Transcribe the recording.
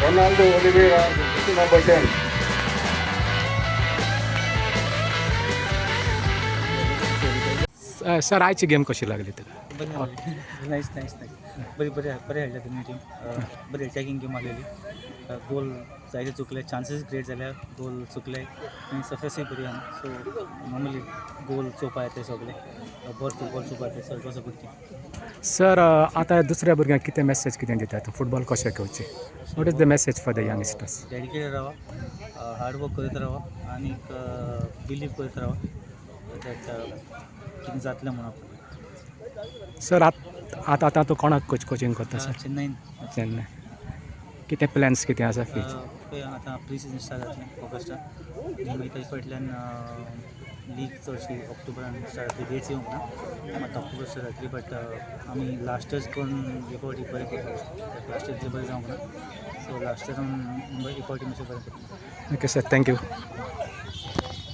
Ronaldo Oliveira, number 10. Sir आयची game कशी लागली तर बरी नाईस बरी हाडल्या तुम्ही टीम बरी अटॅकिंग गेम आलेली गोल जायते चुकले चान्सेस क्रिएट झाल्या गोल चुकले आणि सफेसही बरी आहा सो नॉर्मली गोल चोपा येते सगळे बरो फुटबॉल चोपा येते so it was a good thing sir आता दुसऱ्या भुरग्यांक कितें मेसेज कितें दितात फुटबॉल कशें घेवचें what is the message for the youngsters dedicated राहा हार्डवर्क करीत राहा आणि बिलीव करीत राहा कितें जातलें म्हणून आपण सर आतां तूं कोणाक कोचिंग करता सर चेन्नईन चेन्नई कितें प्लॅन्स कितें आसा फ्यूचर पळय आतां प्री सिजन स्टार्ट जातलें ऑगस्टान आनी मागीर तेजे फाटल्यान लीग चडशी ऑक्टोबरान स्टार्ट जातली डेट्स येवंक ना मात ऑक्टोबर स्टार्ट जातली बट आमी लास्ट इयर्स करून हे फावटी बरें करता लास्ट इयर बरें जावंक ना सो लास्ट इयर एक फावटी मातशें बरें करता ओके सर थँक्यू